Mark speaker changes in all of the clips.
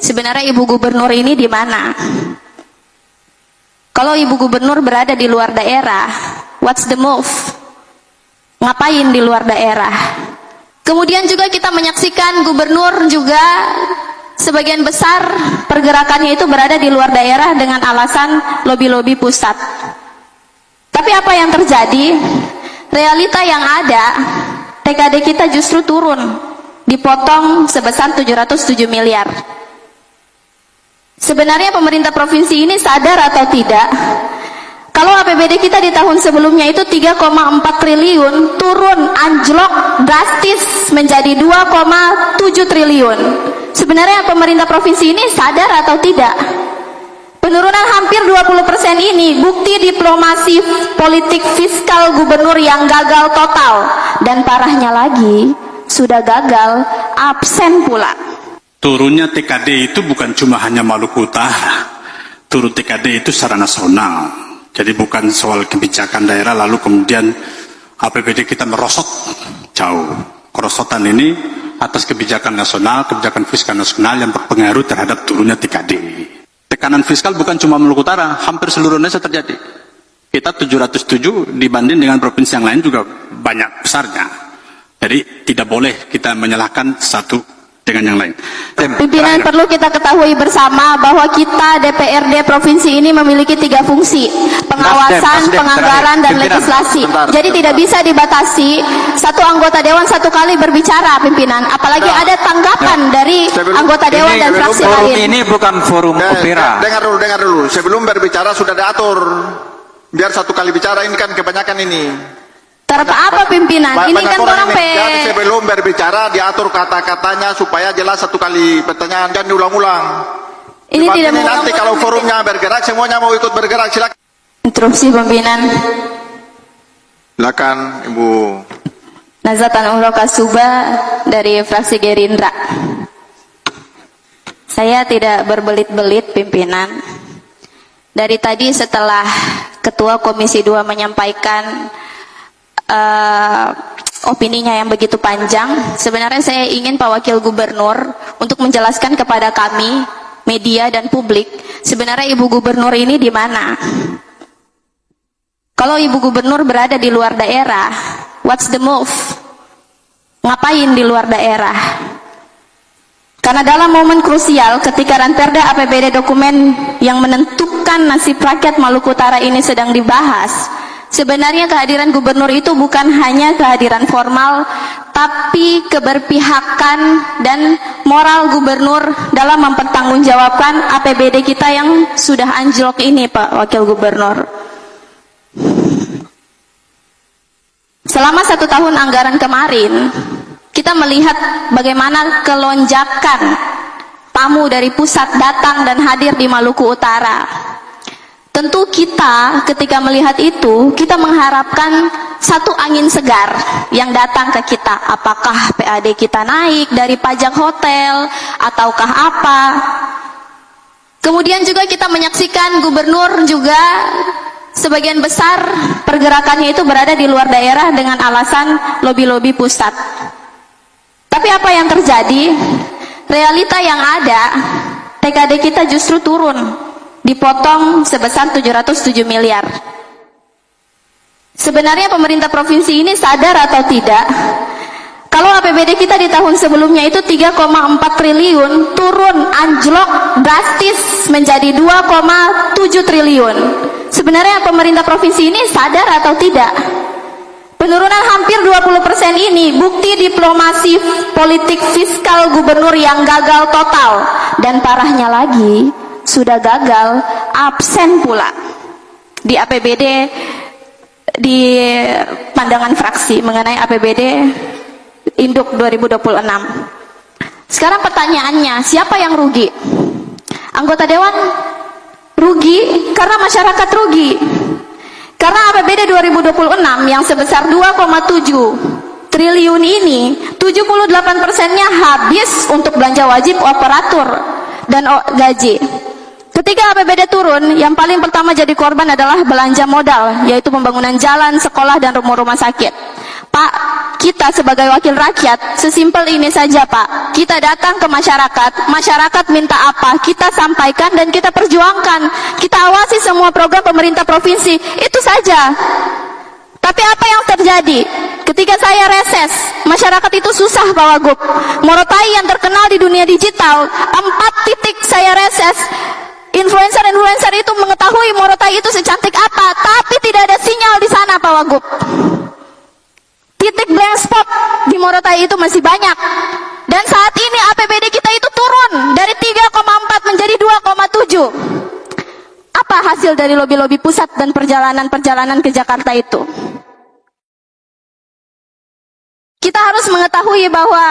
Speaker 1: sebenarnya Ibu Gubernur ini di mana? Kalau Ibu Gubernur berada di luar daerah, what's the move? Ngapain di luar daerah? Kemudian juga kita menyaksikan gubernur juga sebagian besar pergerakannya itu berada di luar daerah dengan alasan lobi-lobi pusat. Tapi apa yang terjadi? Realita yang ada, TKD kita justru turun, dipotong sebesar 707 miliar. Sebenarnya pemerintah provinsi ini sadar atau tidak, kalau APBD kita di tahun sebelumnya itu 3,4 triliun, turun anjlok drastis menjadi 2,7 triliun. Sebenarnya pemerintah provinsi ini sadar atau tidak? Penurunan hampir 20% ini bukti diplomasi politik fiskal gubernur yang gagal total, dan parahnya lagi sudah gagal absen pula.
Speaker 2: Turunnya TKD itu bukan cuma hanya Maluku Utara, turun TKD itu secara nasional. Jadi bukan soal kebijakan daerah lalu kemudian APBD kita merosot jauh. Kerosotan ini atas kebijakan nasional, kebijakan fiskal nasional yang berpengaruh terhadap turunnya TKD. Tekanan fiskal bukan cuma Maluku Utara, hampir seluruh Indonesia terjadi. Kita 707 dibanding dengan provinsi yang lain juga banyak besarnya. Jadi tidak boleh kita menyalahkan satu dengan yang lain.
Speaker 1: Pimpinan, perlu kita ketahui bersama bahwa kita DPRD provinsi ini memiliki 3 fungsi: pengawasan, penganggaran, dan legislasi. Jadi tidak bisa dibatasi satu anggota dewan satu kali berbicara, pimpinan. Apalagi ada tanggapan dari anggota dewan dan fraksi lain.
Speaker 3: Ini bukan forum opera.
Speaker 4: Dengar dulu. Sebelum berbicara sudah diatur. Biar satu kali bicara, ini kan kebanyakan ini.
Speaker 1: Apa pimpinan? Ini kan orang
Speaker 4: Jadi sebelum berbicara diatur kata-katanya supaya jelas satu kali pertanyaan dan diulang-ulang.
Speaker 1: Ini tidak
Speaker 4: nanti kalau forumnya bergerak semuanya mau ikut bergerak, silakan.
Speaker 1: Interupsi pimpinan.
Speaker 4: Silakan Ibu
Speaker 1: Nazatan Umroh Kasuba dari fraksi Gerindra. Saya tidak berbelit-belit pimpinan. Dari tadi setelah Ketua Komisi 2 menyampaikan opininya yang begitu panjang, sebenarnya saya ingin Pak Wakil Gubernur untuk menjelaskan kepada kami, media dan publik, sebenarnya Ibu Gubernur ini di mana? Kalau Ibu Gubernur berada di luar daerah, what's the move? Ngapain di luar daerah? Karena dalam momen krusial ketika Ranperda APBD dokumen yang menentukan nasib rakyat Maluku Utara ini sedang dibahas, sebenarnya kehadiran gubernur itu bukan hanya kehadiran formal, tapi keberpihakan dan moral gubernur dalam mempertanggungjawabkan APBD kita yang sudah anjlok ini, Pak Wakil Gubernur. Selama 1 tahun anggaran kemarin, kita melihat bagaimana kelonjakan tamu dari pusat datang dan hadir di Maluku Utara. Tentu kita ketika melihat itu, kita mengharapkan satu angin segar yang datang ke kita. Apakah PAD kita naik dari pajak hotel, ataukah apa. Kemudian juga kita menyaksikan gubernur juga sebagian besar pergerakannya itu berada di luar daerah dengan alasan lobi-lobi pusat. Tapi apa yang terjadi? Realita yang ada, TKD kita justru turun, dipotong sebesar 707 miliar. Sebenarnya pemerintah provinsi ini sadar atau tidak, kalau APBD kita di tahun sebelumnya itu 3,4 triliun, turun anjlok drastis menjadi 2,7 triliun. Sebenarnya pemerintah provinsi ini sadar atau tidak? Penurunan hampir 20% ini bukti diplomasi politik fiskal gubernur yang gagal total, dan parahnya lagi sudah gagal absen pula di APBD, di pandangan fraksi mengenai APBD Induk 2026. Sekarang pertanyaannya, siapa yang rugi? Anggota dewan rugi karena masyarakat rugi. Karena APBD 2026 yang sebesar 2,7 triliun ini, 78%-nya habis untuk belanja wajib operator dan gaji. Ketika APBD turun, yang paling pertama jadi korban adalah belanja modal, yaitu pembangunan jalan, sekolah, dan rumah-rumah sakit. Pak, kita sebagai wakil rakyat, sesimpel ini saja Pak. Kita datang ke masyarakat, masyarakat minta apa, kita sampaikan dan kita perjuangkan. Kita awasi semua program pemerintah provinsi, itu saja. Tapi apa yang terjadi? Ketika saya reses, masyarakat itu susah Pak Wagub. Morotai yang terkenal di dunia digital, 4 titik saya reses. Influencer-influencer itu mengetahui Morotai itu secantik apa, tapi tidak ada sinyal di sana Pak Wagub. Titik blank spot di Morotai itu masih banyak. Dan saat ini APBD kita itu turun dari 3,4 menjadi 2,7. Apa hasil dari lobi-lobi pusat dan perjalanan-perjalanan ke Jakarta itu? Kita harus mengetahui bahwa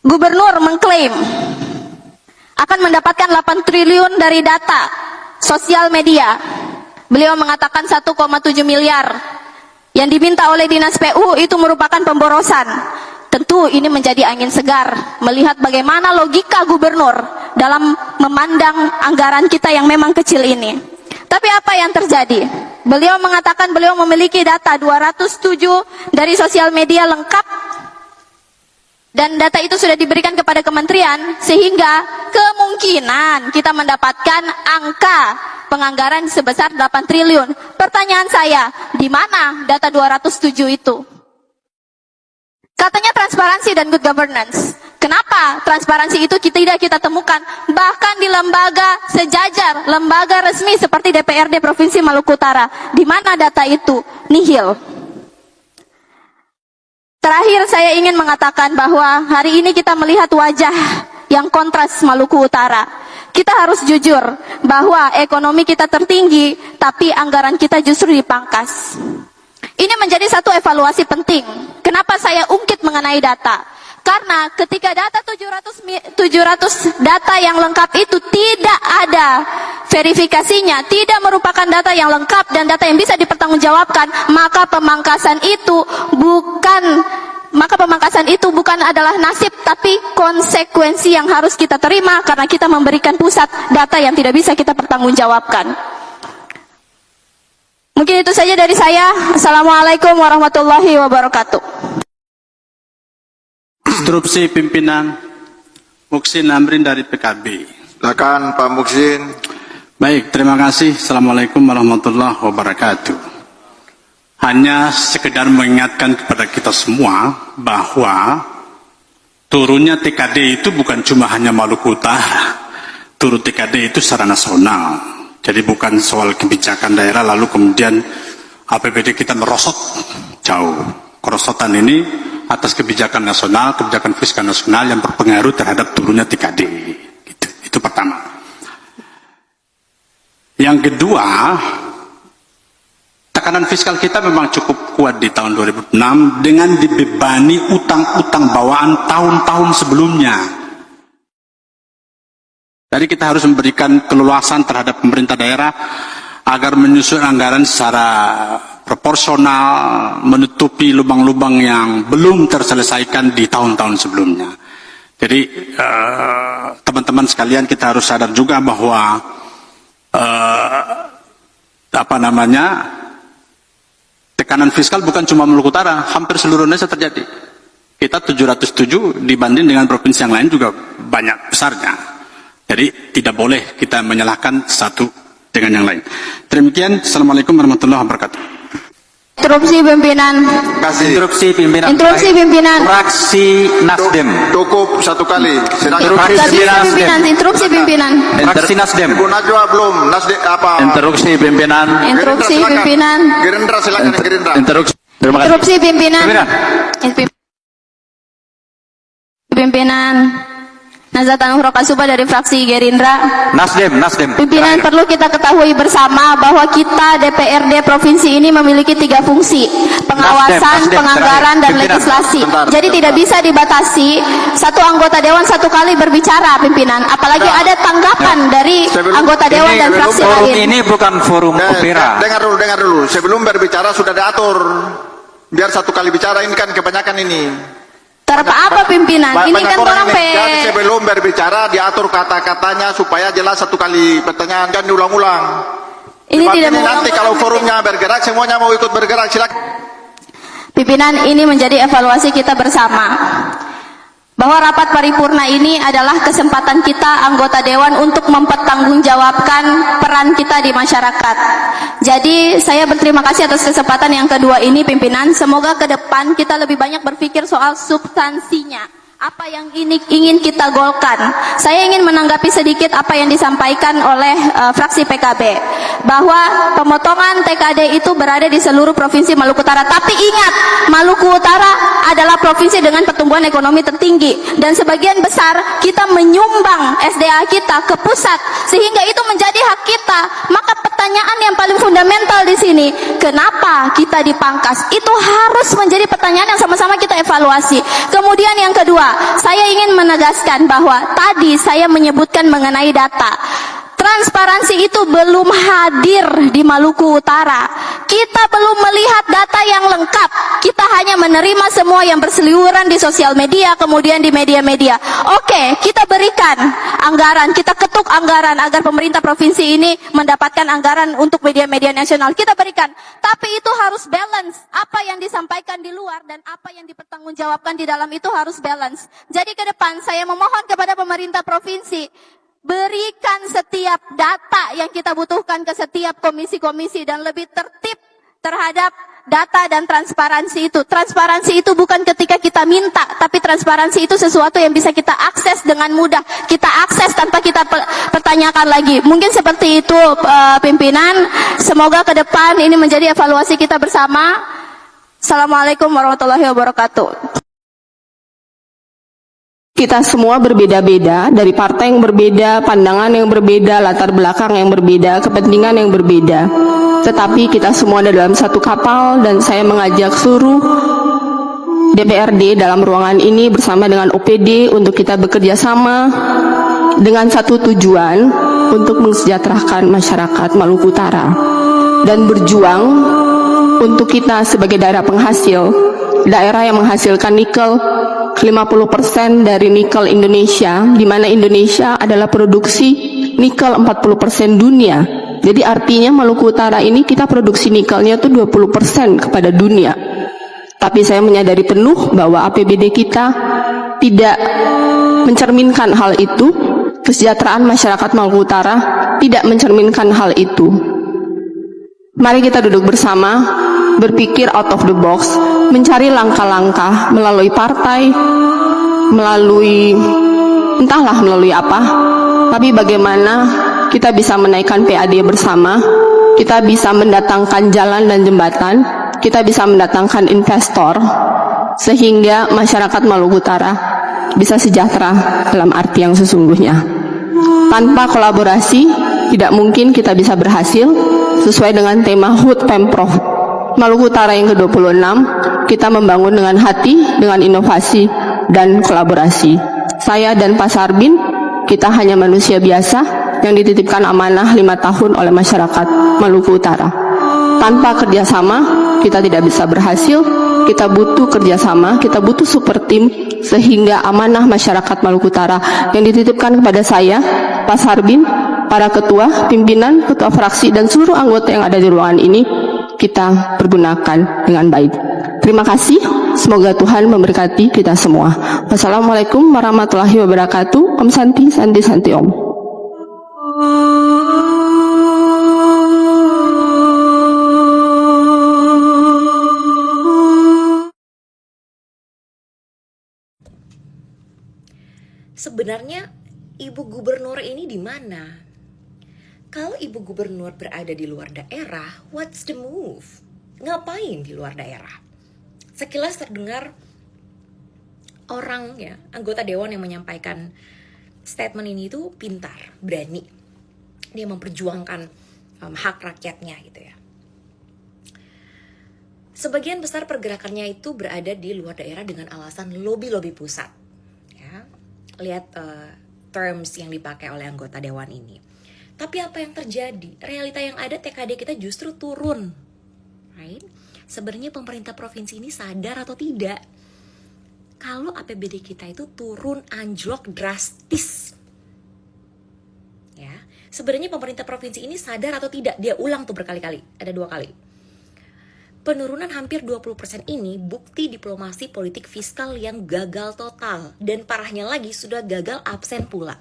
Speaker 1: gubernur mengklaim akan mendapatkan 8 triliun dari data sosial media. Beliau mengatakan 1,7 miliar yang diminta oleh Dinas PU itu merupakan pemborosan. Tentu ini menjadi angin segar melihat bagaimana logika gubernur dalam memandang anggaran kita yang memang kecil ini. Tapi apa yang terjadi? Beliau mengatakan beliau memiliki data 207 dari sosial media lengkap, dan data itu sudah diberikan kepada kementerian, sehingga kemungkinan kita mendapatkan angka penganggaran sebesar 8 triliun. Pertanyaan saya, di mana data 207 itu? Katanya transparansi dan good governance. Kenapa transparansi itu tidak kita temukan? Bahkan di lembaga sejajar, lembaga resmi seperti DPRD Provinsi Maluku Utara. Di mana data itu? Nihil. Terakhir saya ingin mengatakan bahwa hari ini kita melihat wajah yang kontras Maluku Utara. Kita harus jujur bahwa ekonomi kita tertinggi, tapi anggaran kita justru dipangkas. Ini menjadi satu evaluasi penting. Kenapa saya ungkit mengenai data? Karena ketika data 700 data yang lengkap itu tidak ada verifikasinya, tidak merupakan data yang lengkap dan data yang bisa dipertanggungjawabkan, maka pemangkasan itu bukan adalah nasib, tapi konsekuensi yang harus kita terima karena kita memberikan pusat data yang tidak bisa kita pertanggungjawabkan. Mungkin itu saja dari saya. Assalamualaikum warahmatullahi wabarakatuh.
Speaker 2: Instruksi pimpinan Muksin Amrin dari PKB.
Speaker 4: Silakan Pak Muksin.
Speaker 2: Baik, terima kasih. Assalamualaikum warahmatullahi wabarakatuh. Hanya sekedar mengingatkan kepada kita semua bahwa turunnya TKD itu bukan cuma hanya Maluku Utara. Turun TKD itu secara nasional. Jadi bukan soal kebijakan daerah lalu kemudian APBD kita merosot jauh. Kerosotan ini atas kebijakan nasional, kebijakan fiskal nasional yang berpengaruh terhadap turunnya TKD. Itu pertama. Yang kedua, tekanan fiskal kita memang cukup kuat di tahun 2006 dengan dibebani utang-utang bawaan tahun-tahun sebelumnya. Jadi kita harus memberikan keleluasan terhadap pemerintah daerah agar menyusun anggaran secara proporsional, menutupi lubang-lubang yang belum terselesaikan di tahun-tahun sebelumnya. Jadi teman-teman sekalian, kita harus sadar juga bahwa tekanan fiskal bukan cuma Maluku Utara, hampir seluruh Indonesia terjadi. Kita 707 dibanding dengan provinsi yang lain juga banyak besarnya. Jadi tidak boleh kita menyalahkan satu dengan yang lain. Demikian, Assalamualaikum warahmatullahi wabarakatuh.
Speaker 1: Interupsi pimpinan.
Speaker 3: Instruksi pimpinan.
Speaker 1: Instruksi pimpinan.
Speaker 3: Fraksi Nasdem.
Speaker 4: Cukup satu kali.
Speaker 1: Instruksi pimpinan.
Speaker 3: Fraksi Nasdem.
Speaker 4: Ibu Najwa belum. Nasdem apa?
Speaker 3: Instruksi pimpinan.
Speaker 1: Instruksi pimpinan.
Speaker 4: Gerindra silakan. Gerindra.
Speaker 3: Instruksi. Terima kasih.
Speaker 1: Instruksi pimpinan.
Speaker 3: Pimpinan.
Speaker 1: Pimpinan. Nazat Anuhro Kasuba dari fraksi Gerindra.
Speaker 3: Nasdem.
Speaker 1: Pimpinan, perlu kita ketahui bersama bahwa kita DPRD provinsi ini memiliki 3 fungsi: pengawasan,
Speaker 3: Nasdem,
Speaker 1: penganggaran, dan
Speaker 3: pimpinan.
Speaker 1: legislasi.
Speaker 4: Bentar.
Speaker 1: Jadi tidak bisa dibatasi satu anggota dewan satu kali berbicara, pimpinan. Apalagi ada tanggapan dari anggota dewan dan fraksi
Speaker 3: Forum
Speaker 1: lain.
Speaker 3: ini bukan forum opera.
Speaker 4: Dengar dulu. Sebelum berbicara sudah diatur. Biar satu kali bicara, ini kan kebanyakan ini.
Speaker 1: Apa pimpinan? Ini
Speaker 4: Banyak
Speaker 1: kan orang
Speaker 4: Jadi sebelum berbicara diatur kata-katanya supaya jelas satu kali pertanyaan, jangan diulang-ulang.
Speaker 1: Ini tidak
Speaker 4: nanti kalau forumnya bergerak, semuanya mau ikut bergerak, silakan.
Speaker 1: Pimpinan, ini menjadi evaluasi kita bersama. Bahwa rapat paripurna ini adalah kesempatan kita anggota dewan untuk mempertanggungjawabkan peran kita di masyarakat. Jadi saya berterima kasih atas kesempatan yang kedua ini pimpinan. Semoga ke depan kita lebih banyak berpikir soal substansinya. Apa yang ingin kita golkan. Saya ingin menanggapi sedikit apa yang disampaikan oleh fraksi PKB. Bahwa pemotongan TKD itu berada di seluruh provinsi Maluku Utara. Tapi ingat, Maluku Utara adalah provinsi dengan pertumbuhan ekonomi tertinggi. Dan sebagian besar kita menyumbang SDA kita ke pusat. Sehingga itu menjadi hak kita. Maka pertanyaan yang paling fundamental di sini, kenapa kita dipangkas? Itu harus menjadi pertanyaan yang sama-sama kita evaluasi. Kemudian yang kedua, saya ingin menegaskan bahwa tadi saya menyebutkan mengenai data. Transparansi itu belum hadir di Maluku Utara. Kita belum melihat data yang lengkap. Kita hanya menerima semua yang berseliweran di sosial media, kemudian di media-media. Oke, kita berikan anggaran, kita ketuk anggaran agar pemerintah provinsi ini mendapatkan anggaran untuk media-media nasional. Kita berikan. Tapi itu harus balance. Apa yang disampaikan di luar dan apa yang dipertanggungjawabkan di dalam itu harus balance. Jadi ke depan saya memohon kepada pemerintah provinsi, berikan setiap data yang kita butuhkan ke setiap komisi-komisi dan lebih tertib terhadap data dan transparansi itu. Transparansi itu bukan ketika kita minta, tapi transparansi itu sesuatu yang bisa kita akses dengan mudah. Kita akses tanpa kita pertanyakan lagi. Mungkin seperti itu pimpinan. Semoga ke depan ini menjadi evaluasi kita bersama. Assalamualaikum warahmatullahi wabarakatuh.
Speaker 5: Kita semua berbeda-beda, dari partai yang berbeda, pandangan yang berbeda, latar belakang yang berbeda, kepentingan yang berbeda. Tetapi kita semua ada dalam satu kapal dan saya mengajak seluruh DPRD dalam ruangan ini bersama dengan OPD untuk kita bekerja sama dengan satu tujuan untuk mensejahterakan masyarakat Maluku Utara dan berjuang untuk kita sebagai daerah penghasil, daerah yang menghasilkan nikel 50% dari nikel Indonesia, di mana Indonesia adalah produksi nikel 40% dunia. Jadi artinya Maluku Utara ini kita produksi nikelnya itu 20% kepada dunia. Tapi saya menyadari penuh bahwa APBD kita tidak mencerminkan hal itu, kesejahteraan masyarakat Maluku Utara tidak mencerminkan hal itu. Mari kita duduk bersama, berpikir out of the box, mencari langkah-langkah melalui partai, melalui entahlah melalui apa, tapi bagaimana kita bisa menaikkan PAD bersama, kita bisa mendatangkan jalan dan jembatan, kita bisa mendatangkan investor, sehingga masyarakat Maluku Utara bisa sejahtera dalam arti yang sesungguhnya. Tanpa kolaborasi, tidak mungkin kita bisa berhasil sesuai dengan tema HUT Pemprov Maluku Utara yang ke-26, kita membangun dengan hati, dengan inovasi, dan kolaborasi. Saya dan Pak Sarbin, kita hanya manusia biasa yang dititipkan amanah 5 tahun oleh masyarakat Maluku Utara. Tanpa kerjasama, kita tidak bisa berhasil. Kita butuh kerjasama, kita butuh super tim, sehingga amanah masyarakat Maluku Utara yang dititipkan kepada saya, Pak Sarbin, para ketua, pimpinan, ketua fraksi, dan seluruh anggota yang ada di ruangan ini, kita pergunakan dengan baik. Terima kasih, semoga Tuhan memberkati kita semua. Wassalamualaikum warahmatullahi wabarakatuh. Om Santi, Santi, Santi Om.
Speaker 6: Sebenarnya Ibu Gubernur ini di mana? Kalau Ibu Gubernur berada di luar daerah, what's the move? Ngapain di luar daerah? Sekilas terdengar orang ya, anggota dewan yang menyampaikan statement ini itu pintar, berani. Dia memperjuangkan hak rakyatnya gitu ya. Sebagian besar pergerakannya itu berada di luar daerah dengan alasan lobby-lobby pusat. Ya. Lihat terms yang dipakai oleh anggota dewan ini. Tapi apa yang terjadi? Realita yang ada, TKD kita justru turun. Right? Sebenarnya pemerintah provinsi ini sadar atau tidak? Kalau APBD kita itu turun anjlok drastis. Ya, sebenarnya pemerintah provinsi ini sadar atau tidak? Dia ulang tuh berkali-kali, ada 2 kali. Penurunan hampir 20% ini bukti diplomasi politik fiskal yang gagal total. Dan parahnya lagi sudah gagal absen pula.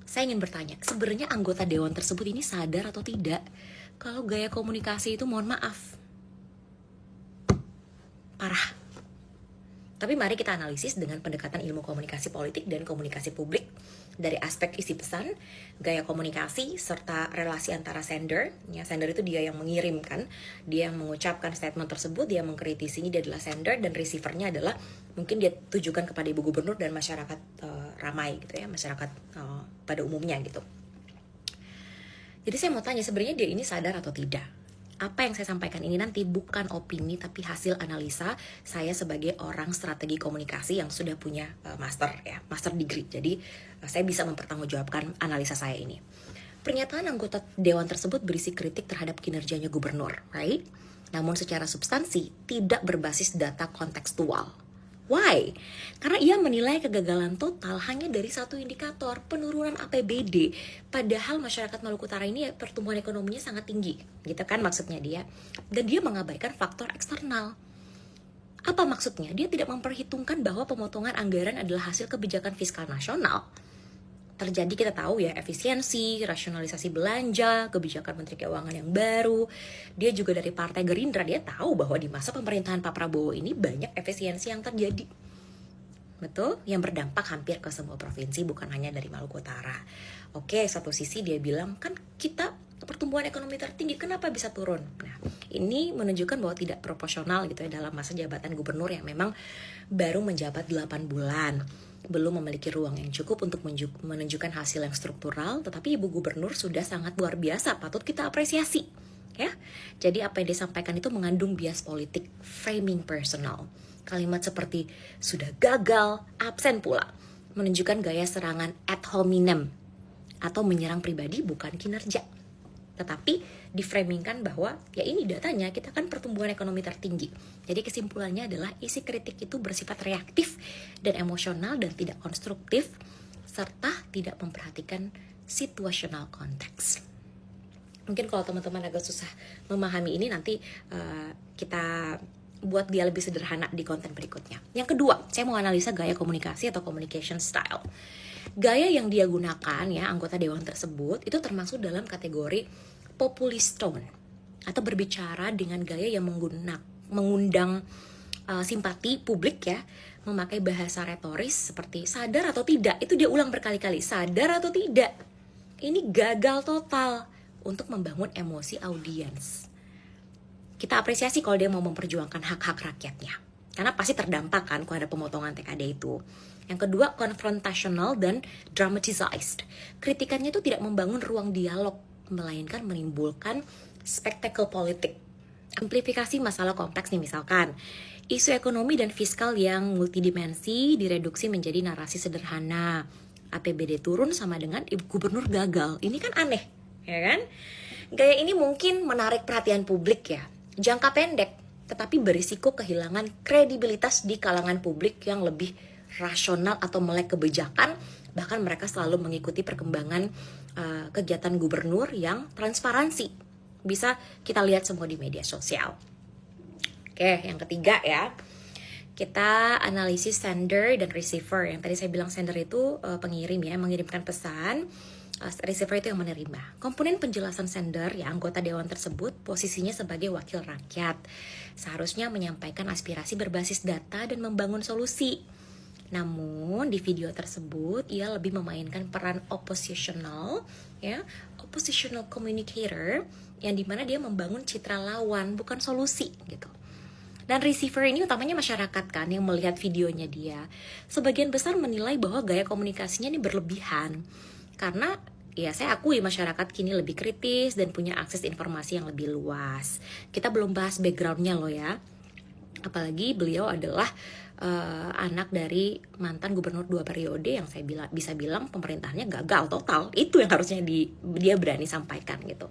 Speaker 6: Saya ingin bertanya, sebenarnya anggota dewan tersebut ini sadar atau tidak kalau gaya komunikasi itu mohon maaf parah. Tapi mari kita analisis dengan pendekatan ilmu komunikasi politik dan komunikasi publik dari aspek isi pesan, gaya komunikasi, serta relasi antara sender. Ya, sender itu dia yang mengirimkan, dia yang mengucapkan statement tersebut, dia mengkritisinya, dia adalah sender, dan receivernya adalah mungkin dia tujukan kepada Ibu Gubernur dan masyarakat ramai gitu ya, masyarakat pada umumnya gitu. Jadi saya mau tanya, sebenarnya dia ini sadar atau tidak? Apa yang saya sampaikan ini nanti bukan opini tapi hasil analisa saya sebagai orang strategi komunikasi yang sudah punya master degree. Jadi saya bisa mempertanggungjawabkan analisa saya ini. Pernyataan anggota dewan tersebut berisi kritik terhadap kinerjanya gubernur, right? Namun secara substansi tidak berbasis data kontekstual. Why? Karena ia menilai kegagalan total hanya dari satu indikator, penurunan APBD. Padahal masyarakat Maluku Utara ini pertumbuhan ekonominya sangat tinggi, gitu kan maksudnya dia. Dan dia mengabaikan faktor eksternal. Apa maksudnya? Dia tidak memperhitungkan bahwa pemotongan anggaran adalah hasil kebijakan fiskal nasional. Terjadi kita tahu ya, efisiensi, rasionalisasi belanja, kebijakan Menteri Keuangan yang baru. Dia juga dari Partai Gerindra, dia tahu bahwa di masa pemerintahan Pak Prabowo ini banyak efisiensi yang terjadi. Betul? Yang berdampak hampir ke semua provinsi, bukan hanya dari Maluku Utara. Oke, satu sisi dia bilang, kan kita pertumbuhan ekonomi tertinggi, kenapa bisa turun? Nah, ini menunjukkan bahwa tidak proporsional gitu ya dalam masa jabatan gubernur yang memang baru menjabat 8 bulan. Belum memiliki ruang yang cukup untuk menunjukkan hasil yang struktural, tetapi Ibu Gubernur sudah sangat luar biasa, patut kita apresiasi. Ya, jadi apa yang disampaikan itu mengandung bias politik, framing personal. Kalimat seperti sudah gagal, absen pula, menunjukkan gaya serangan ad hominem atau menyerang pribadi bukan kinerja. Tetapi diframingkan bahwa ya ini datanya, kita kan pertumbuhan ekonomi tertinggi. Jadi kesimpulannya adalah isi kritik itu bersifat reaktif dan emosional dan tidak konstruktif, serta tidak memperhatikan situational konteks. Mungkin kalau teman-teman agak susah memahami ini, nanti kita buat dia lebih sederhana di konten berikutnya. Yang kedua, saya mau analisa gaya komunikasi atau communication style. Gaya yang dia gunakan ya, anggota dewan tersebut, itu termasuk dalam kategori populist tone, atau berbicara dengan gaya yang mengundang simpati publik ya, memakai bahasa retoris seperti sadar atau tidak. Itu dia ulang berkali-kali, sadar atau tidak. Ini gagal total untuk membangun emosi audiens. Kita apresiasi kalau dia mau memperjuangkan hak-hak rakyatnya, karena pasti terdampak kan kalau ada pemotongan TKD itu. Yang kedua, confrontational dan dramatized. Kritikannya itu tidak membangun ruang dialog, melainkan menimbulkan spektakel politik. Amplifikasi masalah kompleks nih, misalkan isu ekonomi dan fiskal yang multidimensi direduksi menjadi narasi sederhana. APBD turun sama dengan Ibu Gubernur gagal. Ini kan aneh, ya kan? Gaya ini mungkin menarik perhatian publik ya, jangka pendek, tetapi berisiko kehilangan kredibilitas di kalangan publik yang lebih rasional atau melek kebijakan. Bahkan mereka selalu mengikuti perkembangan kegiatan gubernur yang transparansi. Bisa kita lihat semua di media sosial. Oke, yang ketiga ya, kita analisis sender dan receiver. Yang tadi saya bilang sender itu pengirim ya, mengirimkan pesan. Receiver itu yang menerima. Komponen penjelasan sender ya, anggota dewan tersebut posisinya sebagai wakil rakyat, seharusnya menyampaikan aspirasi berbasis data dan membangun solusi. Namun di video tersebut ia lebih memainkan peran oppositional ya, oppositional communicator, yang dimana dia membangun citra lawan bukan solusi gitu. Dan receiver ini utamanya masyarakat kan yang melihat videonya dia. Sebagian besar menilai bahwa gaya komunikasinya ini berlebihan. Karena ya saya akui masyarakat kini lebih kritis dan punya akses informasi yang lebih luas. Kita belum bahas backgroundnya loh ya. Apalagi beliau adalah anak dari mantan gubernur 2 periode yang saya bisa bilang pemerintahnya gagal total. Itu yang harusnya dia berani sampaikan gitu.